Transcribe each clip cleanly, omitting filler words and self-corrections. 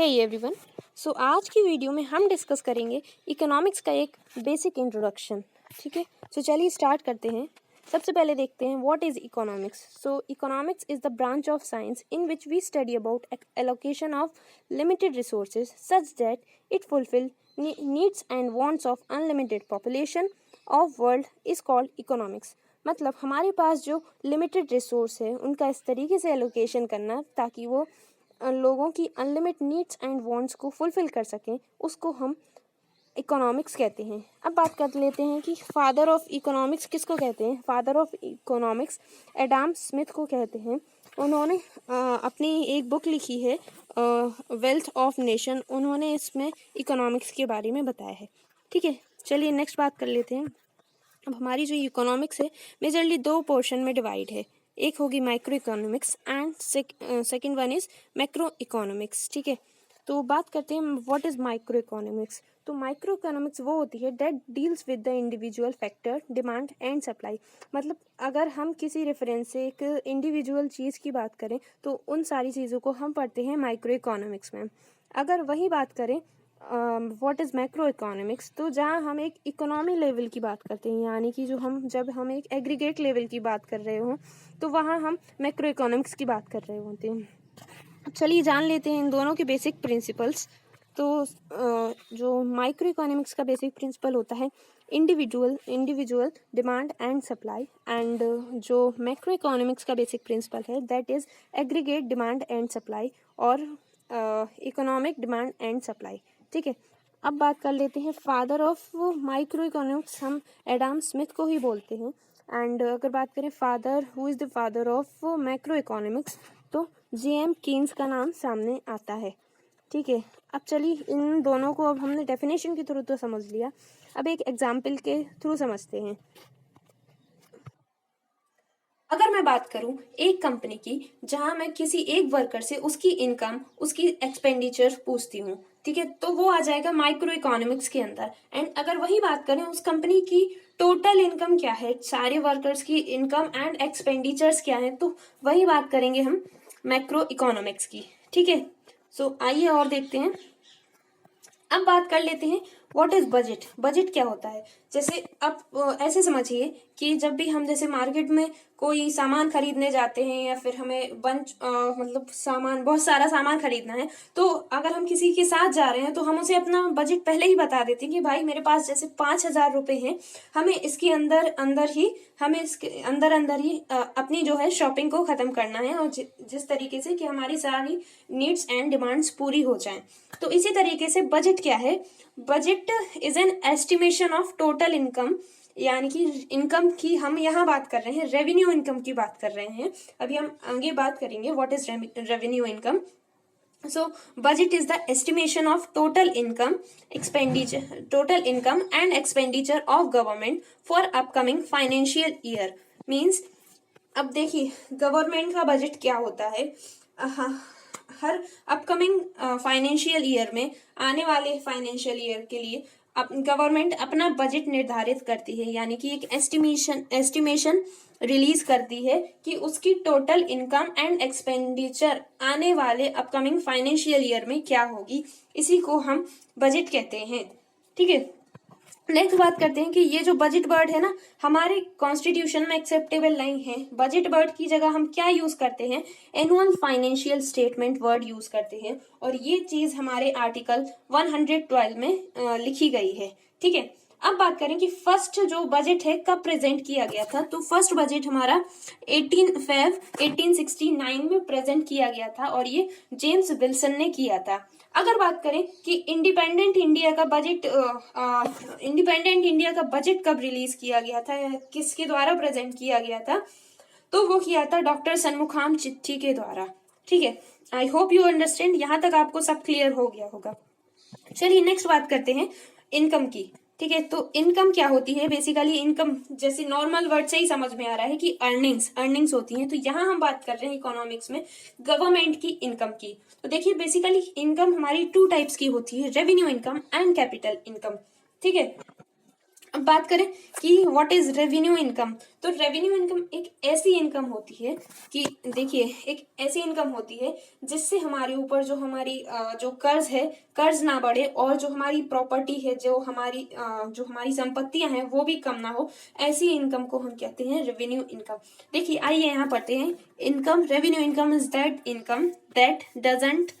Hey everyone. सो आज की video में हम डिस्कस करेंगे इकोनॉमिक्स का एक बेसिक इंट्रोडक्शन। ठीक है, सो चलिए स्टार्ट करते हैं। सबसे पहले देखते हैं what is economics. So economics is the branch of science in which we study about allocation of limited resources such that it fulfil needs and wants of unlimited population of world is called economics. मतलब हमारे पास जो limited resource है उनका इस तरीके से allocation करना ताकि वो लोगों की अनलिमिट नीड्स एंड वांट्स को फुलफिल कर सकें, उसको हम इकोनॉमिक्स कहते हैं। अब बात कर लेते हैं कि फादर ऑफ इकोनॉमिक्स किसको कहते हैं। Father of economics Adam Smith को कहते हैं। उन्होंने अपनी एक बुक लिखी है वेल्थ ऑफ नेशन। उन्होंने इसमें इकोनॉमिक्स के बारे में बताया है। ठीक है, चलिए नेक्स्ट बात कर लेते हैं। अब हमारी जो इकोनॉमिक्स है मेजरली दो पोर्शन में डिवाइड है। एक होगी micro economics and second one is macro economics. ठीक है, तो बात करते हैं व्हाट इज माइक्रो इकोनॉमिक्स। तो माइक्रो इकोनॉमिक्स वो होती है that deals with the individual factor demand and supply. मतलब अगर हम किसी रेफरेंस से एक इंडिविजुअल चीज़ की बात करें तो उन सारी चीज़ों को हम पढ़ते हैं माइक्रो इकोनॉमिक्स में। अगर वही बात करें व्हाट इज़ मैक्रो इकोनॉमिक्स, तो जहाँ हम एक इकोनॉमी लेवल की बात करते हैं, यानी कि जब हम एक एग्रीगेट लेवल की बात कर रहे हों तो वहाँ हम मैक्रो इकोनॉमिक्स की बात कर रहे होते हैं। चलिए जान लेते हैं इन दोनों के बेसिक प्रिंसिपल्स। तो जो माइक्रो इकोनॉमिक्स का बेसिक प्रिंसिपल होता है individual demand and supply, and जो मैक्रो इकोनॉमिक्स का बेसिक प्रिंसिपल है that is aggregate demand and supply और इकोनॉमिक डिमांड एंड सप्लाई। ठीक है, अब बात कर लेते हैं फादर ऑफ माइक्रो इकोनॉमिक्स हम एडम स्मिथ को ही बोलते हैं। एंड अगर बात करें father who is the father of macro economics तो जेएम कीन्स का नाम सामने आता है। ठीक है, अब चलिए इन दोनों को अब हमने डेफिनेशन के थ्रू तो समझ लिया, अब एक एग्जाम्पल के थ्रू समझते हैं। अगर मैं बात करूं एक कंपनी की जहां मैं किसी एक वर्कर से उसकी इनकम उसकी एक्सपेंडिचर पूछती हूँ, ठीक है, तो वो आ जाएगा माइक्रो इकोनॉमिक्स के अंदर। एंड अगर वही बात करें उस कंपनी की टोटल इनकम क्या है, सारे वर्कर्स की इनकम एंड एक्सपेंडिचर्स क्या है, तो वही बात करेंगे हम मैक्रो इकोनॉमिक्स की। ठीक है, सो आइए और देखते हैं। अब बात कर लेते हैं व्हाट इज बजट। बजट क्या होता है, जैसे अब ऐसे समझिए कि जब भी हम जैसे मार्केट में कोई सामान खरीदने जाते हैं या फिर हमें मतलब बहुत सारा सामान खरीदना है, तो अगर हम किसी के साथ जा रहे हैं तो हम उसे अपना बजट पहले ही बता देते हैं कि भाई मेरे पास जैसे 5,000 रुपए हैं, हमें इसके अंदर ही अपनी जो है शॉपिंग को खत्म करना है, और जिस तरीके से कि हमारी सारी नीड्स एंड डिमांड्स पूरी हो जाएं। तो इसी तरीके से बजट क्या है, budget is an estimation of total income, यानी कि इनकम की हम यहाँ बात कर रहे हैं, रेवेन्यू इनकम की बात कर रहे हैं। अभी हम आगे बात करेंगे what is revenue income. So budget is the estimation of total income and expenditure of government for upcoming financial year। Means अब देखिए गवर्नमेंट का बजट क्या होता है, हर अपकमिंग फाइनेंशियल ईयर में, आने वाले फाइनेंशियल ईयर के लिए गवर्नमेंट अपना बजट निर्धारित करती है, यानी कि एक एस्टिमेशन रिलीज करती है कि उसकी टोटल इनकम एंड एक्सपेंडिचर आने वाले अपकमिंग फाइनेंशियल ईयर में क्या होगी, इसी को हम बजट कहते हैं। ठीक है, नेक्स्ट बात करते हैं कि ये जो बजट वर्ड है ना, हमारे कॉन्स्टिट्यूशन में एक्सेप्टेबल नहीं है। बजट वर्ड की जगह हम क्या यूज करते हैं, annual financial statement word use करते हैं, और ये चीज हमारे आर्टिकल 112 में लिखी गई है। ठीक है, अब बात करें कि फर्स्ट जो बजट है कब प्रेजेंट किया गया था, तो फर्स्ट बजट हमारा 18 Feb 1869 में प्रेजेंट किया गया था, और ये जेम्स विल्सन ने किया था। अगर बात करें कि इंडिपेंडेंट इंडिया का बजट कब रिलीज किया गया था, किसके द्वारा प्रेजेंट किया गया था, तो वो किया था डॉक्टर सन्मुखाम चिट्ठी के द्वारा। ठीक है, आई होप यू अंडरस्टैंड, यहाँ तक आपको सब क्लियर हो गया होगा। चलिए नेक्स्ट बात करते हैं इनकम की। ठीक है, तो इनकम क्या होती है, बेसिकली इनकम जैसे नॉर्मल वर्ड से ही समझ में आ रहा है कि अर्निंग्स होती हैं, तो यहाँ हम बात कर रहे हैं इकोनॉमिक्स में गवर्नमेंट की इनकम की। तो देखिए बेसिकली इनकम हमारी 2 टाइप्स की होती है, revenue income and capital income. ठीक है, अब बात करें कि व्हाट इज रेवेन्यू इनकम। तो रेवेन्यू इनकम एक ऐसी इनकम होती है कि देखिए, एक ऐसी इनकम होती है जिससे हमारे ऊपर जो हमारी जो कर्ज है, कर्ज ना बढ़े, और जो हमारी प्रॉपर्टी है, जो हमारी संपत्तियां हैं वो भी कम ना हो। ऐसी इनकम को हम कहते हैं रेवेन्यू इनकम। देखिए, आइए यहाँ पढ़ते हैं। Income, revenue income is that income that doesn't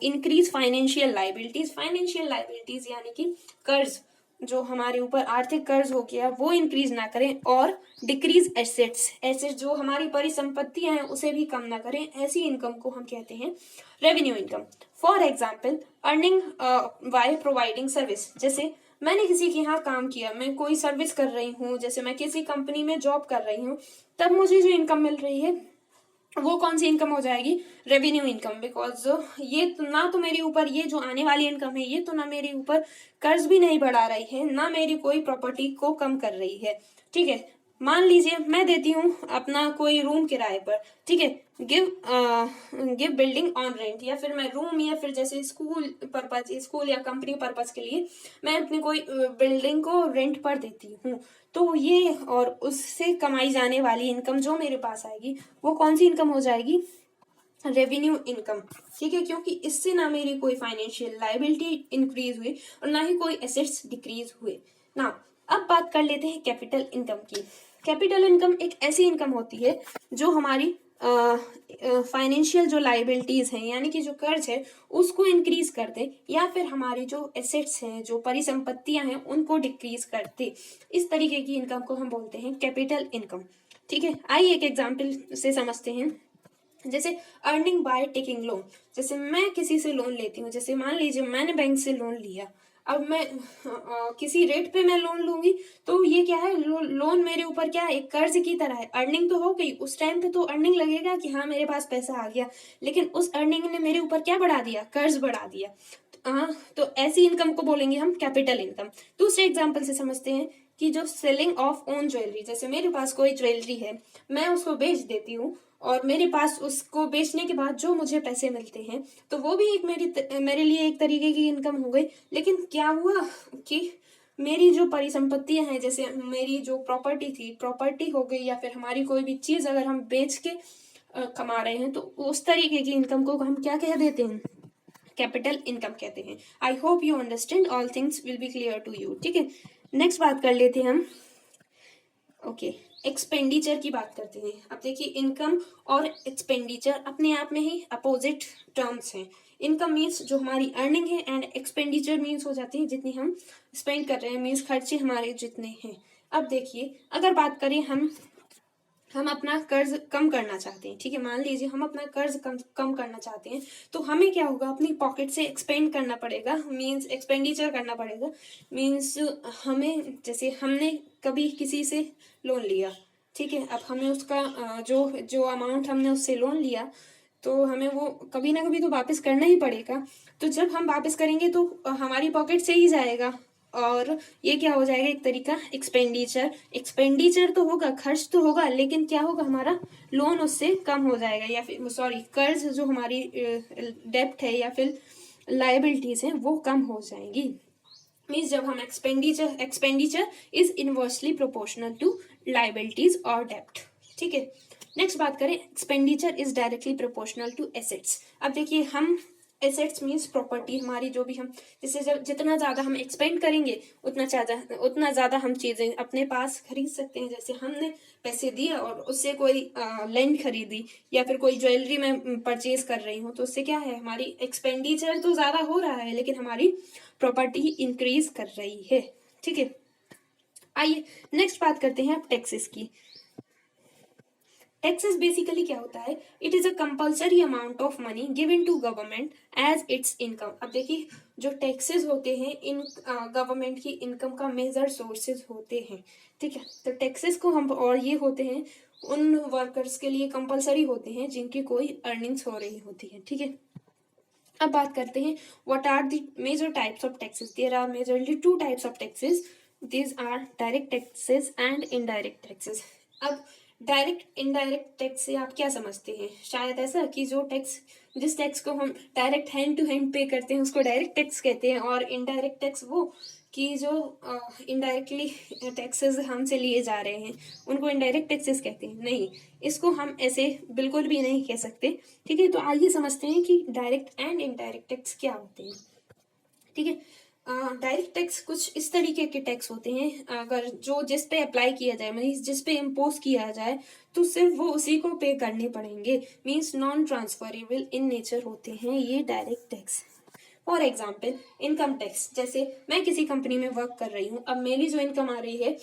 increase financial liabilities. Financial liabilities यानी कि कर्ज, जो हमारे ऊपर आर्थिक कर्ज हो गया वो इंक्रीज ना करें, और डिक्रीज एसेट्स, एसेट्स जो हमारी परिसंपत्तियां हैं उसे भी कम ना करें। ऐसी इनकम को हम कहते हैं revenue income. For example, earning by providing service. जैसे मैंने किसी के यहाँ काम किया, मैं कोई सर्विस कर रही हूँ, जैसे मैं किसी कंपनी में जॉब कर रही हूँ, तब मुझे जो इनकम मिल रही है वो कौन सी इनकम हो जाएगी? Revenue income. बिकॉज ये तो ना, तो मेरे ऊपर ये जो आने वाली इनकम है ये तो ना मेरे ऊपर कर्ज भी नहीं बढ़ा रही है, ना मेरी कोई प्रॉपर्टी को कम कर रही है। ठीक है, मान लीजिए मैं देती हूँ अपना कोई रूम किराए पर, ठीक है, गिव बिल्डिंग ऑन रेंट, या फिर मैं रूम, या फिर जैसे स्कूल पर्पज, स्कूल या कंपनी पर्पज के लिए मैं अपनी कोई बिल्डिंग को रेंट पर देती हूँ। तो ये, और उससे कमाई जाने वाली इनकम जो मेरे पास आएगी वो कौन सी इनकम हो जाएगी? Revenue income. ठीक है, क्योंकि इससे ना मेरी कोई फाइनेंशियल लायबिलिटी इंक्रीज हुई और ना ही कोई एसेट्स डिक्रीज हुए ना। अब बात कर लेते हैं कैपिटल इनकम की। कैपिटल इनकम एक ऐसी इनकम होती है जो हमारी फाइनेंशियल जो लाइबिलिटीज हैं, यानी कि जो कर्ज है उसको इंक्रीज कर दे, या फिर हमारी जो एसेट्स हैं, जो परिसंपत्तियां हैं उनको डिक्रीज कर दे। इस तरीके की इनकम को हम बोलते हैं कैपिटल इनकम। ठीक है, आइए एक एग्जाम्पल से समझते हैं। जैसे अर्निंग बाय टेकिंग लोन। जैसे मैं किसी से लोन लेती हूँ, जैसे मान लीजिए मैंने बैंक से लोन लिया, अब मैं किसी रेट पे मैं लोन लूंगी, तो ये क्या है, लोन मेरे ऊपर क्या है, एक कर्ज की तरह है। अर्निंग तो हो गई, उस टाइम पे तो अर्निंग लगेगा कि हाँ मेरे पास पैसा आ गया, लेकिन उस अर्निंग ने मेरे ऊपर क्या बढ़ा दिया? कर्ज बढ़ा दिया। तो ऐसी इनकम को बोलेंगे हम कैपिटल इनकम। दूसरे एग्जाम्पल से समझते हैं कि जो सेलिंग ऑफ ओन ज्वेलरी। जैसे मेरे पास कोई ज्वेलरी है, मैं उसको बेच देती हूँ, और मेरे पास उसको बेचने के बाद जो मुझे पैसे मिलते हैं, तो वो भी एक मेरे लिए एक तरीके की इनकम हो गई। लेकिन क्या हुआ कि मेरी जो परिसंपत्तियां हैं, जैसे मेरी जो प्रॉपर्टी थी, प्रॉपर्टी हो गई, या फिर हमारी कोई भी चीज अगर हम बेच के कमा रहे हैं, तो उस तरीके की इनकम को हम क्या कह देते हैं? कैपिटल इनकम कहते हैं। I hope you understand, all things will be clear to you. ठीक है, नेक्स्ट बात कर लेते हैं हम। ओके, एक्सपेंडिचर की बात करते हैं। अब देखिए, इनकम और एक्सपेंडिचर अपने आप में ही अपोजिट टर्म्स हैं। इनकम मीन्स जो हमारी अर्निंग है, एंड एक्सपेंडिचर मीन्स हो जाती है जितनी हम स्पेंड कर रहे हैं, मीन्स खर्चे हमारे जितने हैं। अब देखिए, अगर बात करें हम अपना कर्ज कम करना चाहते हैं, ठीक है, मान लीजिए हम अपना कर्ज कम करना चाहते हैं, तो हमें क्या होगा? अपनी पॉकेट से एक्सपेंड करना पड़ेगा, मीन्स एक्सपेंडिचर करना पड़ेगा। मीन्स हमें, जैसे हमने कभी किसी से लोन लिया, ठीक है, अब हमें उसका जो अमाउंट हमने उससे लोन लिया, तो हमें वो कभी ना कभी तो वापस करना ही पड़ेगा। तो जब हम वापस करेंगे तो हमारी पॉकेट से ही जाएगा, और ये क्या हो जाएगा? एक तरीका एक्सपेंडिचर। एक्सपेंडिचर तो होगा, खर्च तो होगा, लेकिन क्या होगा? हमारा लोन उससे कम हो जाएगा, या फिर सॉरी, कर्ज जो हमारी डेप्ट है या फिर लाइबिलिटीज है वो कम हो जाएंगी। मीन्स जब हम expenditure is inversely proportional to liabilities और डेप्ट। ठीक है, नेक्स्ट बात करें, expenditure is directly proportional to assets. अब देखिए, हम एसेट्स मीन्स प्रॉपर्टी, हमारी जो भी हम, जैसे जब जितना ज्यादा हम एक्सपेंड करेंगे उतना ज्यादा हम चीजें अपने पास खरीद सकते हैं। जैसे हमने पैसे दिए और उससे कोई लैंड खरीदी, या फिर कोई ज्वेलरी मैं परचेज कर रही हूँ, तो उससे क्या है? हमारी एक्सपेंडिचर तो ज्यादा हो रहा है, लेकिन हमारी प्रॉपर्टी इंक्रीज कर रही है। ठीक है, आइए नेक्स्ट बात करते हैं अब टैक्सेस की। टैक्सेस बेसिकली क्या होता है? It is a compulsory amount of money given to government as its income. अब देखिए, जो टैक्सेस होते हैं इन गवर्नमेंट की इनकम का मेजर सोर्सेज होते हैं। ठीक है, तो टैक्सेस को हम, और ये होते हैं उन वर्कर्स के लिए कंपल्सरी होते हैं जिनकी कोई अर्निंग्स हो रही होती है। ठीक है, अब बात करते हैं what are the major types of taxes. There are majorly two types of taxes, these are direct taxes and indirect taxes. अब डायरेक्ट इनडायरेक्ट टैक्स से आप क्या समझते हैं? शायद ऐसा कि जिस टैक्स को हम डायरेक्ट हैंड टू हैंड पे करते हैं उसको डायरेक्ट टैक्स कहते हैं, और इनडायरेक्ट टैक्स वो कि जो इनडायरेक्टली टैक्सेस हमसे लिए जा रहे हैं उनको इनडायरेक्ट टैक्सेस कहते हैं। नहीं, इसको हम ऐसे बिल्कुल भी नहीं कह सकते। ठीक है, तो आइए समझते हैं कि डायरेक्ट एंड इनडायरेक्ट टैक्स क्या होते हैं। ठीक है, डायरेक्ट टैक्स कुछ इस तरीके के टैक्स होते हैं, अगर जो जिस पे अप्लाई किया जाए, मीन्स जिस पे इम्पोज किया जाए तो सिर्फ वो उसी को पे करने पड़ेंगे, means non transferable in nature होते हैं ये direct tax. For example income tax, जैसे मैं किसी कंपनी में वर्क कर रही हूँ, अब मेरी जो इनकम आ रही है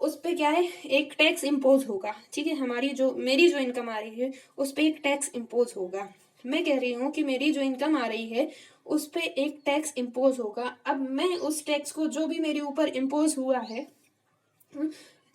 उस पे क्या है, एक टैक्स इम्पोज होगा। ठीक है, मेरी जो इनकम आ रही है उस पे एक टैक्स इम्पोज होगा। मैं कह रही हूँ कि मेरी जो इनकम आ रही है उस पे एक टैक्स इम्पोज होगा। अब मैं उस टैक्स को, जो भी मेरे ऊपर इम्पोज हुआ है,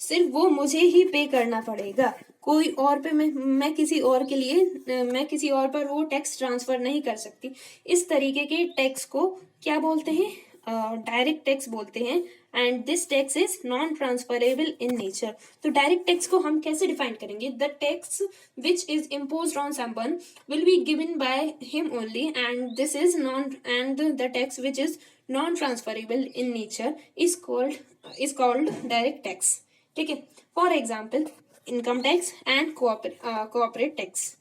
सिर्फ वो मुझे ही पे करना पड़ेगा। कोई और पे मैं किसी और के लिए मैं किसी और पर वो टैक्स ट्रांसफर नहीं कर सकती। इस तरीके के टैक्स को क्या बोलते हैं, डायरेक्ट टैक्स बोलते हैं। And this tax is non transferable in nature. तो डायरेक्ट टैक्स को हम कैसे डिफाइन करेंगे, the tax which is imposed on someone will be given by him only and this is non and the tax which is non transferable in nature is called direct tax. ठीक है, for example income tax and corporate tax.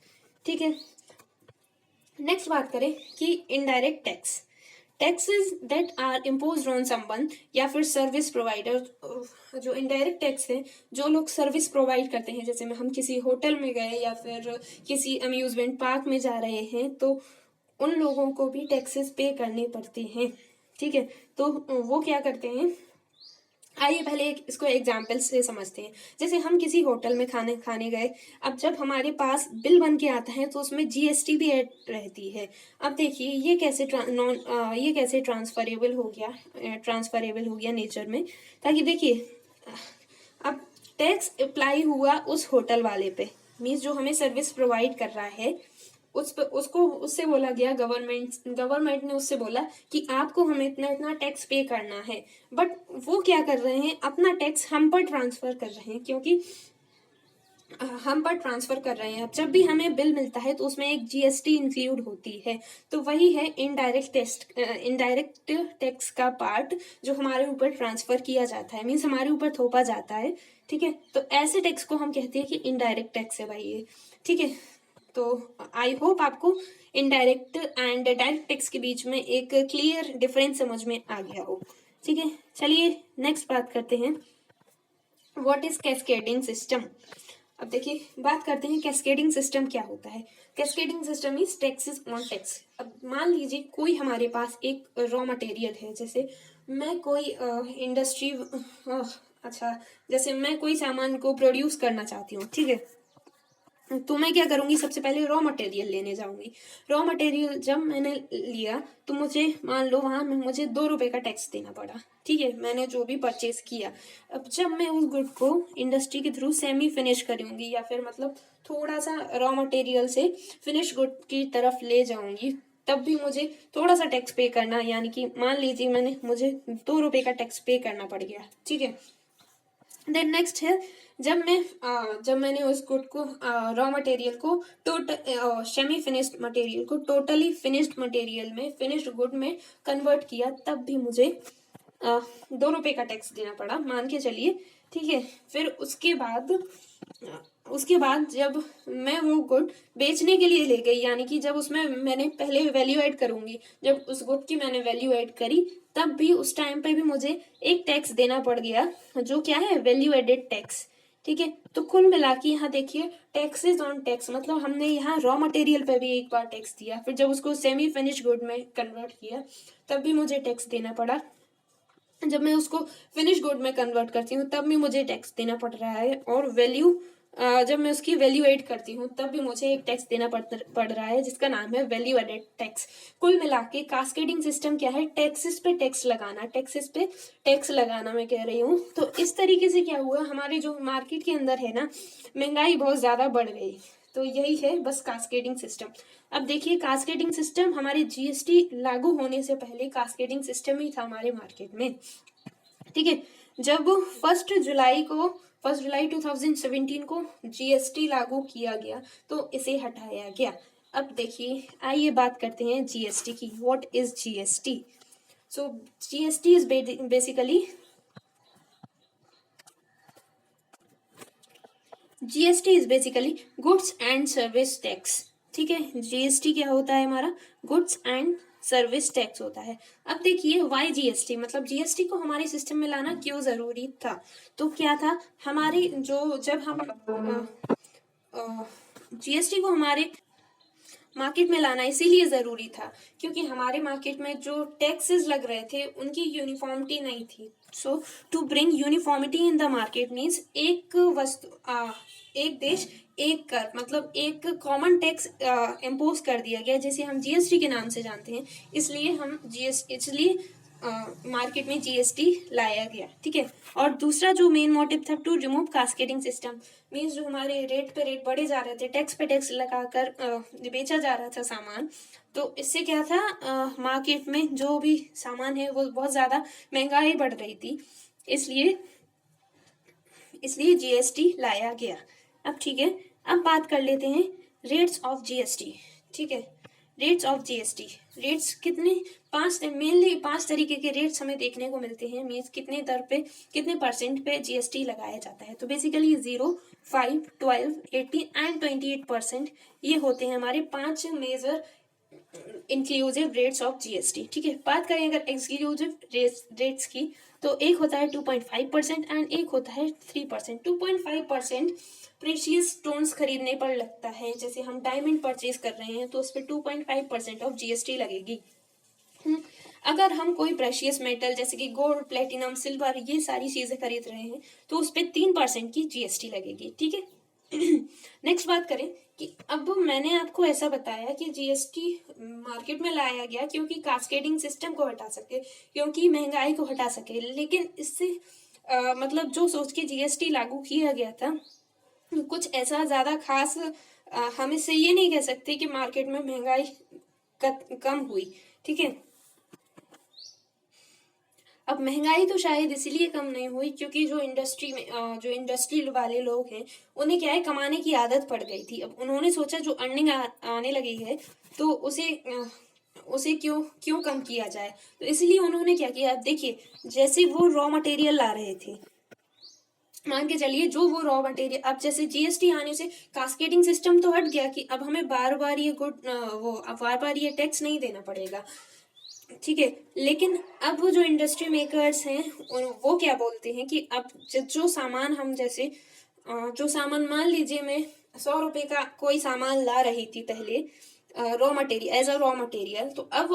ठीक है, next बात करें कि indirect tax, taxes that are imposed on someone या फिर service provider. जो इनडायरेक्ट टैक्स है, जो लोग सर्विस प्रोवाइड करते हैं, जैसे में हम किसी होटल में गए या फिर किसी अम्यूजमेंट पार्क में जा रहे हैं, तो उन लोगों को भी टैक्सेस पे करने पड़ते हैं। ठीक है, तो वो क्या करते हैं, आइए पहले इसको एग्जाम्पल से समझते हैं। जैसे हम किसी होटल में खाने गए, अब जब हमारे पास बिल बन के आता है तो उसमें जीएसटी भी ऐड रहती है। अब देखिए ये कैसे ट्रांसफरेबल हो गया नेचर में, ताकि देखिए अब टैक्स अप्लाई हुआ उस होटल वाले पे, मीन्स जो हमें सर्विस प्रोवाइड कर रहा है उससे बोला गया, गवर्नमेंट ने उससे बोला कि आपको हमें इतना इतना टैक्स पे करना है। बट वो क्या कर रहे हैं, अपना टैक्स हम पर ट्रांसफर कर रहे हैं, क्योंकि हम पर ट्रांसफर कर रहे हैं। अब जब भी हमें बिल मिलता है तो उसमें एक जीएसटी इंक्लूड होती है। तो वही है इनडायरेक्ट टैक्स का पार्ट, जो हमारे ऊपर ट्रांसफर किया जाता है, मीन्स हमारे ऊपर थोपा जाता है। ठीक है, तो ऐसे टैक्स को हम कहते हैं कि इनडायरेक्ट टैक्स है भाई ये। ठीक है, तो आई होप आपको इनडायरेक्ट एंड डायरेक्ट टैक्स के बीच में एक क्लियर डिफरेंस समझ में आ गया हो। ठीक है, चलिए नेक्स्ट बात करते हैं, व्हाट इज कैस्केडिंग सिस्टम। अब देखिए बात करते हैं कैस्केडिंग सिस्टम क्या होता है। Cascading system is taxes on tax. अब मान लीजिए कोई हमारे पास एक रॉ मटेरियल है, जैसे मैं कोई इंडस्ट्री अच्छा जैसे मैं कोई सामान को प्रोड्यूस करना चाहती हूँ। ठीक है, तो मैं क्या करूंगी, सबसे पहले रॉ मटेरियल लेने जाऊंगी। रॉ मटेरियल जब मैंने लिया तो मुझे मान लो वहां मुझे 2 रुपए का टैक्स देना पड़ा। ठीक है, मैंने जो भी परचेज किया। अब जब मैं उस गुड को इंडस्ट्री के थ्रू सेमी फिनिश करूंगी या फिर मतलब थोड़ा सा रॉ मटेरियल से फिनिश गुड की तरफ ले जाऊंगी, तब भी मुझे थोड़ा सा टैक्स पे करना, यानी कि मान लीजिए मुझे 2 रुपए का टैक्स पे करना पड़ गया। ठीक है, देन नेक्स्ट है, जब मैंने उस गुड को रॉ मटेरियल को टोटल सेमी फिनिश्ड मटेरियल को टोटली फिनिश्ड मटेरियल में, फिनिश्ड गुड में कन्वर्ट किया, तब भी मुझे 2 रुपए का टैक्स देना पड़ा, मान के चलिए। ठीक है, फिर उसके बाद जब मैं वो गुड बेचने के लिए ले गई, यानी कि जब उसमें मैंने पहले वैल्यू ऐड करूंगी, जब उस गुड की मैंने वैल्यू ऐड करी, तब भी उस टाइम पे भी मुझे एक टैक्स देना पड़ गया, जो क्या है, वैल्यू एडेड टैक्स। ठीक है, तो कुल मिला के यहाँ देखिए टैक्सेस ऑन टैक्स, मतलब हमने यहाँ रॉ मटेरियल पे भी एक बार टैक्स दिया, फिर जब उसको सेमी फिनिश गुड में कन्वर्ट किया तब भी मुझे टैक्स देना पड़ा, जब मैं उसको फिनिश गुड में कन्वर्ट करती हूँ तब भी मुझे टैक्स देना पड़ रहा है, और जब मैं उसकी वैल्यू एड करती हूँ तब भी मुझे एक टैक्स देना पड़ रहा है, जिसका नाम है वैल्यू एडेड टैक्स। कुल मिला के कास्केडिंग सिस्टम क्या है, टैक्सेस पे टैक्स लगाना मैं कह रही हूँ। तो इस तरीके से क्या हुआ, हमारे जो मार्केट के अंदर है ना, महंगाई बहुत ज्यादा बढ़ गई। तो यही है बस कास्केडिंग सिस्टम। अब देखिए कास्केडिंग सिस्टम हमारे जीएसटी लागू होने से पहले कास्केडिंग सिस्टम ही था हमारे मार्केट में। ठीक है, जब 1 जुलाई 2017 को जीएसटी लागू किया गया तो इसे हटाया गया। अब देखिए आइए बात करते हैं जीएसटी की। What is GST? So GST is basically GST is basically goods and service tax. ठीक है, जीएसटी क्या होता है हमारा? गुड्स एंड सर्विस टैक्स होता है। अब देखिए वाई जीएसटी, मतलब जीएसटी को हमारे सिस्टम में लाना क्यों जरूरी था? तो क्या था हमारे जो जब हम जीएसटी को हमारे मार्केट में लाना इसीलिए जरूरी था क्योंकि हमारे मार्केट में जो टैक्सेस लग रहे थे उनकी यूनिफॉर्मिटी नहीं थी। So to bring uniformity in the market means एक वस्तु एक देश एक कर, मतलब एक कॉमन टैक्स इम्पोज कर दिया गया जैसे हम जीएसटी के नाम से जानते हैं। इसलिए मार्केट में जीएसटी लाया गया। ठीक है, और दूसरा जो मेन मोटिव था to remove cascading system means जो हमारे रेट पे रेट बढ़े जा रहे थे, टैक्स पे टैक्स लगाकर बेचा जा रहा था सामान, तो इससे क्या था मार्केट में जो भी सामान है वो बहुत ज्यादा महंगाई बढ़ रही थी, इसलिए जीएसटी लाया गया। अब ठीक है, अब बात कर लेते हैं रेट्स ऑफ जीएसटी। ठीक है, रेट्स ऑफ जीएसटी, रेट्स कितने मेनली पांच तरीके के रेट्स हमें देखने को मिलते हैं। मीन्स कितने दर पे कितने परसेंट पे जीएसटी लगाया जाता है। तो बेसिकली 0, 5, 12, 18 एंड 28%, ये होते हैं हमारे 5 major inclusive rates of GST. ठीक है, बात करें अगर एक्सक्लूसिव रेट्स की तो एक होता है 2.5% एंड एक होता है 3%। 2.5% प्रेशियस स्टोन्स खरीदने पर लगता है, जैसे हम डायमंड परचेज कर रहे हैं तो उस पर 2.5% ऑफ जीएसटी लगेगी। अगर हम कोई प्रेशियस मेटल जैसे कि गोल्ड, प्लेटिनम, सिल्वर, ये सारी चीजें खरीद रहे हैं तो उस पर 3% की जीएसटी लगेगी। ठीक है, नेक्स्ट बात करें कि अब मैंने आपको ऐसा बताया कि जीएसटी मार्केट में लाया गया क्योंकि कास्केडिंग सिस्टम को हटा सके, क्योंकि महंगाई को हटा सके। लेकिन इससे मतलब जो सोच के जीएसटी लागू किया गया था कुछ ऐसा ज्यादा खास हम इससे ये नहीं कह सकते कि मार्केट में महंगाई कम हुई। ठीक है, अब महंगाई तो शायद इसलिए कम नहीं हुई क्योंकि जो इंडस्ट्री वाले लोग हैं उन्हें क्या है, कमाने की आदत पड़ गई थी। अब उन्होंने सोचा जो अर्निंग आने लगी है तो उसे क्यों कम किया जाए, तो इसलिए उन्होंने क्या किया। अब देखिए जैसे वो रॉ मटेरियल ला रहे थे, मान के चलिए जो वो रॉ मटेरियल, अब जैसे जीएसटी आने से कास्केडिंग सिस्टम तो हट गया कि अब हमें बार बार ये टैक्स नहीं देना पड़ेगा। ठीक है, लेकिन अब वो जो इंडस्ट्री मेकर्स हैं वो क्या बोलते हैं कि अब जो सामान हम जैसे जो सामान मान लीजिए मैं 100 रुपए का कोई सामान ला रही थी पहले raw material as a raw material, तो अब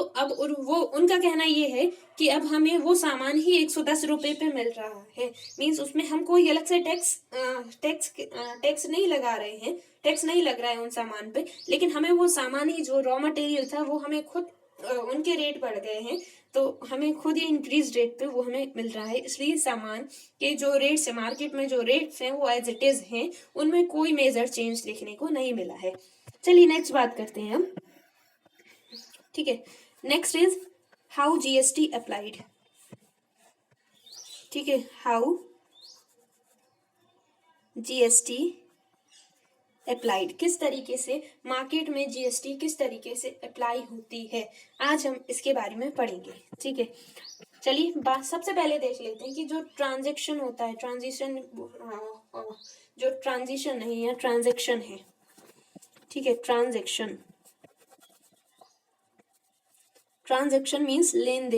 वो उनका कहना ये है कि अब हमें वो सामान ही 110 रुपए पे मिल रहा है। मीन्स उसमें हम कोई अलग से टैक्स नहीं लगा रहे हैं, टैक्स नहीं लग रहा है उन सामान पे, लेकिन हमें वो सामान ही जो रॉ मटेरियल था वो हमें खुद उनके रेट बढ़ गए हैं तो हमें खुद ही इंक्रीज रेट पे वो हमें मिल रहा है। इसलिए सामान के जो रेट्स है मार्केट में, जो रेट्स हैं वो एज इट इज हैं, उनमें कोई मेजर चेंज देखने को नहीं मिला है। चलिए नेक्स्ट बात करते हैं हम। ठीक है, next is how GST applied. ठीक है, हाउ जीएसटी अप्लाइड, किस तरीके से मार्केट में जीएसटी किस तरीके से अप्लाई होती है, आज हम इसके बारे में पढ़ेंगे। ठीक है, चलिए बात सबसे पहले देख लेते हैं कि जो ट्रांजैक्शन होता है, ट्रांजिशन नहीं है, ट्रांजैक्शन है। ठीक है, ट्रांजैक्शन मीन्स लेन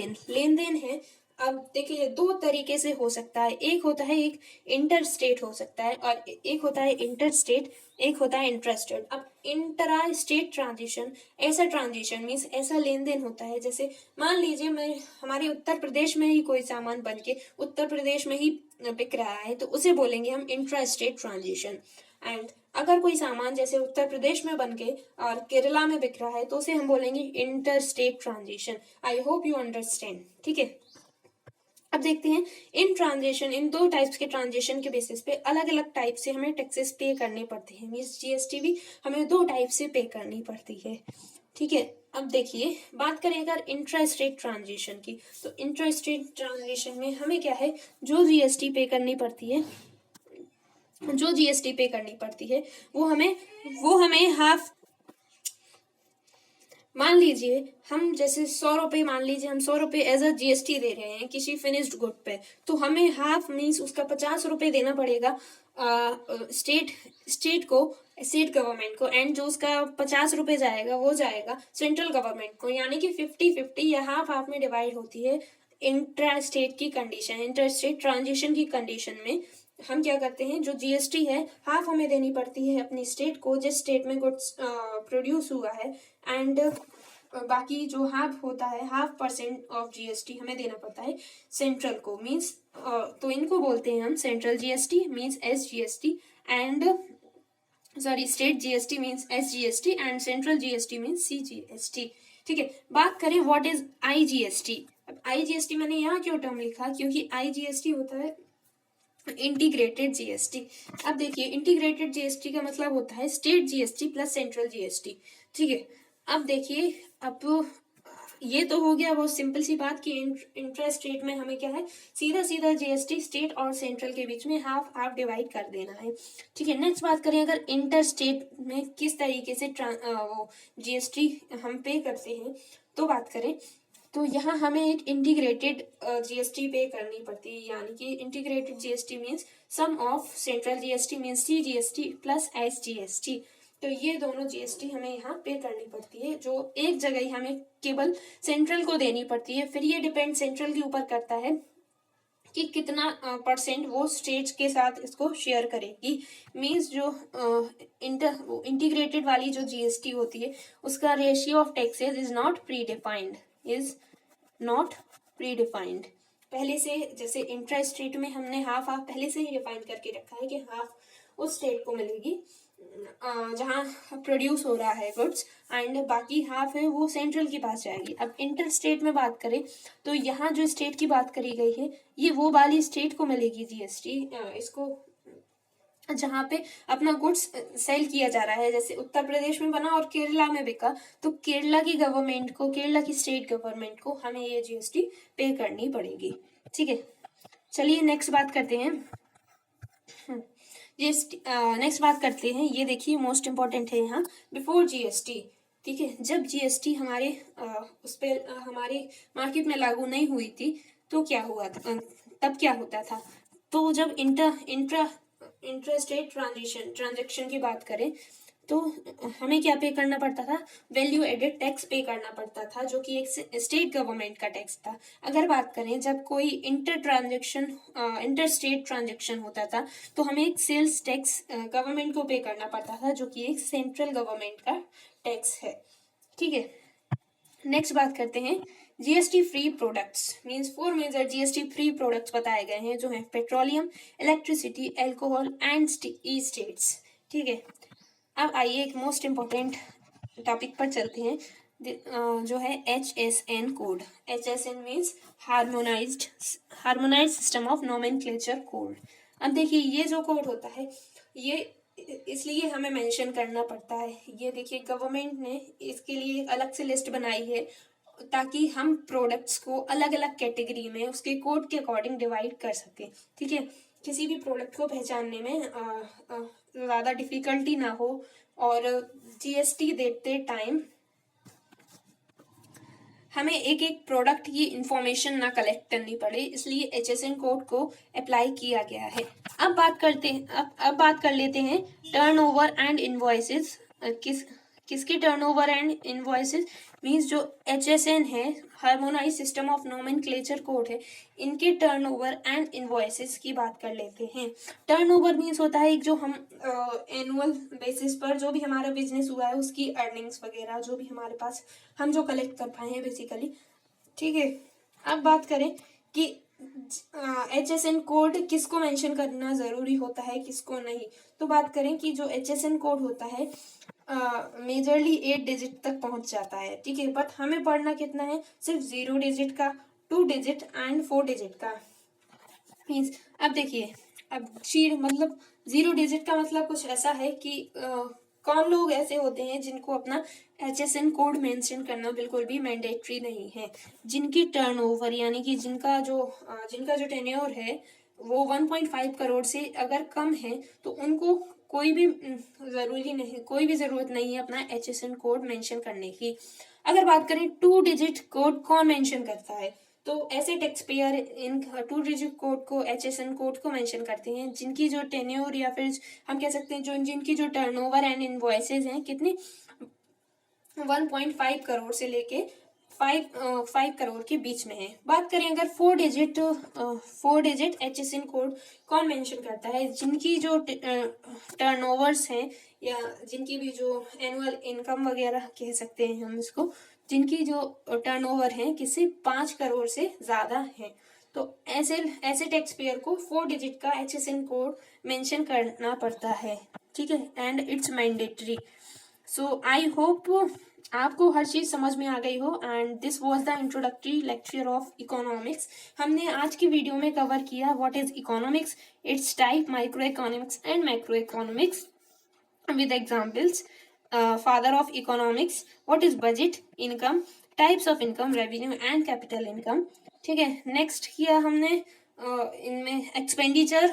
देन है। अब देखिए दो तरीके से हो सकता है, एक होता है एक इंटर स्टेट हो सकता है और एक होता है इंटर स्टेट, एक होता है इंट्रास्टेट। अब इंट्रा स्टेट ट्रांजिशन, ऐसा ट्रांजिशन मीन्स ऐसा लेन देन होता है जैसे मान लीजिए मैं हमारे उत्तर प्रदेश में ही कोई सामान बन के उत्तर प्रदेश में ही बिक रहा है तो उसे बोलेंगे हम इंट्रा स्टेट ट्रांजिशन। एंड अगर कोई सामान जैसे उत्तर प्रदेश में बन के और केरला में बिक रहा है तो उसे हम बोलेंगे inter state transition. I hope you understand. ठीक है, अब देखते हैं इन दो टाइप्स के ट्रांजेक्शन के बेसिस पे अलग अलग टाइप से हमें टैक्सेस पे करने पड़ते हैं। मीन्स जीएसटी भी हमें दो टाइप से पे करनी पड़ती है। ठीक है, अब देखिए बात करें अगर इंट्रा स्टेट ट्रांजेक्शन की, तो इंट्रा स्टेट ट्रांजेक्शन में हमें क्या है, जो जीएसटी पे करनी पड़ती है वो हमें मान लीजिए हम जैसे 100 रुपये, मान लीजिए हम 100 रुपये एज अ GST दे रहे हैं किसी फिनिश्ड गुड पे, तो हमें हाफ मीन्स उसका 50 रुपये देना पड़ेगा स्टेट को, स्टेट गवर्नमेंट को, एंड जो उसका 50 रुपये जाएगा वो जाएगा सेंट्रल गवर्नमेंट को, यानी कि 50-50 या हाफ हाफ में डिवाइड होती है। इंट्रा स्टेट की कंडीशन, इंटर स्टेट ट्रांजिशन की कंडीशन में हम क्या करते हैं, जो GST है हाफ हमें देनी पड़ती है अपनी स्टेट को जिस स्टेट में गुड्स प्रोड्यूस हुआ है, एंड बाकी जो हाफ होता है, ½ % ऑफ GST हमें देना पड़ता है सेंट्रल को, मीन्स तो इनको बोलते हैं हम central GST means SGST, and sorry state GST means SGST, and central GST means CGST। ठीक है, बात करें व्हाट इज IGST। अब IGST मैंने यहाँ क्यों टर्म लिखा, क्योंकि IGST होता है इंटीग्रेटेड GST। अब देखिए इंटीग्रेटेड GST का मतलब होता है state GST plus central GST। ठीक है, अब देखिए, अब ये तो हो गया बहुत सिंपल सी बात कि इंटर स्टेट में हमें क्या है, सीधा सीधा GST स्टेट और सेंट्रल के बीच में हाफ हाफ डिवाइड कर देना है। ठीक है, नेक्स्ट बात करें अगर इंटर स्टेट में किस तरीके से वो GST हम पे करते हैं, तो बात करें तो यहाँ हमें एक इंटीग्रेटेड GST पे करनी पड़ती है, यानी कि integrated GST means sum of central GST means CGST plus SGST। तो ये दोनों GST हमें यहाँ पे करनी पड़ती है, जो एक जगह ही हमें केवल सेंट्रल को देनी पड़ती है। फिर ये डिपेंड सेंट्रल के ऊपर करता है कि कितना % वो स्टेट्स के साथ इसको शेयर करेगी। मीन्स जो इंटीग्रेटेड वाली जो GST होती है उसका ratio of taxes is not pre defined, is not pre defined. पहले से जैसे इंट्रा स्टेट में हमने हाफ हाफ पहले से ही डिफाइन करके रखा है कि हाफ उस स्टेट को मिलेगी जहाँ प्रोड्यूस हो रहा है गुड्स, एंड बाकी हाफ है वो सेंट्रल के पास जाएगी। अब इंटर स्टेट में बात करें तो यहाँ जो स्टेट की बात करी गई है ये वो वाली स्टेट को मिलेगी GST, इसको जहाँ पे अपना गुड्स सेल किया जा रहा है। जैसे उत्तर प्रदेश में बना और केरला में बिका, तो केरला की गवर्नमेंट को, केरला की स्टेट गवर्नमेंट को हमें ये GST पे करनी पड़ेगी। ठीक है, चलिए नेक्स्ट बात करते हैं। नेक्स्ट बात करते हैं, ये देखिए मोस्ट इम्पॉर्टेंट है यहाँ, बिफोर GST। ठीक है, जब GST हमारे उस पर हमारे मार्केट में लागू नहीं हुई थी तो क्या हुआ था, तब क्या होता था। तो जब इंट्रा स्टेट ट्रांजेक्शन की बात करें तो हमें क्या पे करना पड़ता था, वैल्यू एडेड टैक्स पे करना पड़ता था, जो कि एक स्टेट गवर्नमेंट का टैक्स था। अगर बात करें जब कोई इंटर स्टेट ट्रांजेक्शन होता था तो हमें एक सेल्स टैक्स गवर्नमेंट को पे करना पड़ता था, जो कि एक सेंट्रल गवर्नमेंट का टैक्स है। ठीक है, नेक्स्ट बात करते हैं GST free products, means 4 major GST free products बताए गए हैं, जो हैं petroleum, electricity, alcohol and estates. ठीक है, अब आइए एक मोस्ट इम्पॉर्टेंट टॉपिक पर चलते हैं, जो है HSN code. HSN means harmonised system of nomenclature code. अब देखिए ये जो कोड होता है ये इसलिए हमें मेंशन करना पड़ता है, ये देखिए गवर्नमेंट ने इसके लिए अलग से लिस्ट बनाई है ताकि हम प्रोडक्ट्स को अलग अलग कैटेगरी में उसके कोड के अकॉर्डिंग डिवाइड कर सकें। ठीक है, किसी भी प्रोडक्ट को पहचानने में ज़्यादा डिफिकल्टी ना हो और GST देते टाइम हमें एक एक प्रोडक्ट की इंफॉर्मेशन ना कलेक्ट करनी पड़े, इसलिए HSN कोड को अप्लाई किया गया है। अब बात कर लेते हैं टर्नओवर एंड इनवॉइसेस। किसके टर्नओवर एंड इनवॉइसेस मीन्स जो HSN है, harmonise system of nomenclature code है, इनके टर्नओवर एंड इनवॉइसेस की बात कर लेते हैं। टर्नओवर मीन्स होता है एक जो हम एनुअल बेसिस पर जो भी हमारा बिजनेस हुआ है उसकी अर्निंग्स वगैरह जो भी हमारे पास हम जो कलेक्ट कर पाए हैं बेसिकली। ठीक है, अब बात करें कि HSN कोड किसको मेंशन करना ज़रूरी होता है किसको नहीं, तो बात करें कि जो HSN कोड होता है मेजरली 8 डिजिट तक पहुंच जाता है। ठीक है, बट हमें पढ़ना कितना है, सिर्फ 0 डिजिट का, 2 डिजिट एंड 4 डिजिट का। मीन्स अब देखिए, अब मतलब 0 डिजिट का मतलब कुछ ऐसा है कि कौन लोग ऐसे होते हैं जिनको अपना HSN कोड मेंशन करना बिल्कुल भी मैंडेटरी नहीं है, जिनकी टर्नओवर यानी कि जिनका जो टेन्योर है वो 1.5 करोड़ से अगर कम है तो उनको कोई भी ज़रूरत नहीं है अपना HSN कोड मेंशन करने की। अगर बात करें 2 डिजिट कोड कौन मेंशन करता है, तो ऐसे टैक्स पेयर इन 2 डिजिट कोड को HSN कोड को मेंशन करते हैं जिनकी जो टेन्योर या फिर हम कह सकते हैं जो जिनकी जो टर्नओवर एंड इनवॉइसेज हैं कितनी 1.5 करोड़ से लेके 5 करोड़ के बीच में है। बात करें अगर 4 डिजिट HSN कोड कौन मेंशन करता है, जिनकी जो टर्नओवर्स हैं या जिनकी भी जो एनुअल इनकम वगैरह कह सकते हैं हम इसको, जिनकी जो टर्नओवर है किसी 5 करोड़ से ज्यादा है, तो ऐसे टैक्स पेयर को 4 डिजिट का HSN कोड मेंशन करना पड़ता है, ठीक है, and it's mandatory. So I hope आपको हर चीज समझ में आ गई हो and this was the introductory lecture of economics. हमने आज की वीडियो में कवर किया what is economics, it's type, micro economics and macro economics with examples. Father of economics, what is budget, income, types of income, revenue and capital income, ठीक है। Next किया हमने इनमें एक्सपेंडिचर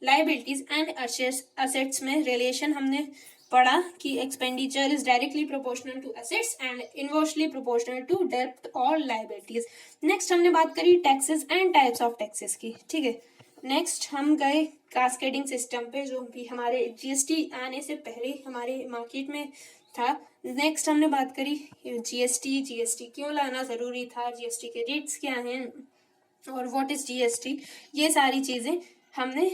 लाइबिलिटीज एंड असेट्स में relation हमने पढ़ा कि expenditure is directly proportional to assets and inversely proportional to डेब्ट और लाइबिलिटीज। नेक्स्ट हमने बात करी taxes and types of taxes की, ठीक है। नेक्स्ट हम गए कास्केडिंग सिस्टम पे जो भी हमारे GST आने से पहले हमारे मार्केट में था। नेक्स्ट हमने बात करी GST क्यों लाना जरूरी था, GST के रेट्स क्या हैं और व्हाट इज GST, ये सारी चीजें हमने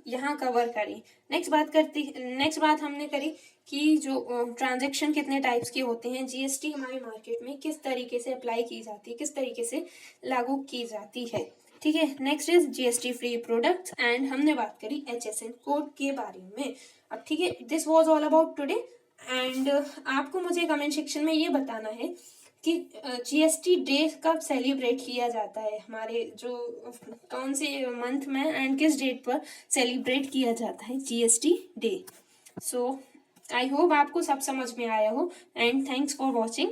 यहाँ कवर करी। नेक्स्ट बात हमने करी कि जो ट्रांजैक्शन कितने टाइप्स के होते हैं, GST हमारे मार्केट में किस तरीके से अप्लाई की जाती है, किस तरीके से लागू की जाती है, ठीक है। Next is GST free products and हमने बात करी HSN कोड के बारे में। अब ठीक है, this was all about today and आपको मुझे कमेंट सेक्शन में ये बताना है कि GST डे कब सेलिब्रेट किया जाता है, हमारे जो कौन से मंथ में एंड किस डेट पर सेलिब्रेट किया जाता है GST day. So I hope आपको सब समझ में आया हो एंड थैंक्स फॉर वॉचिंग।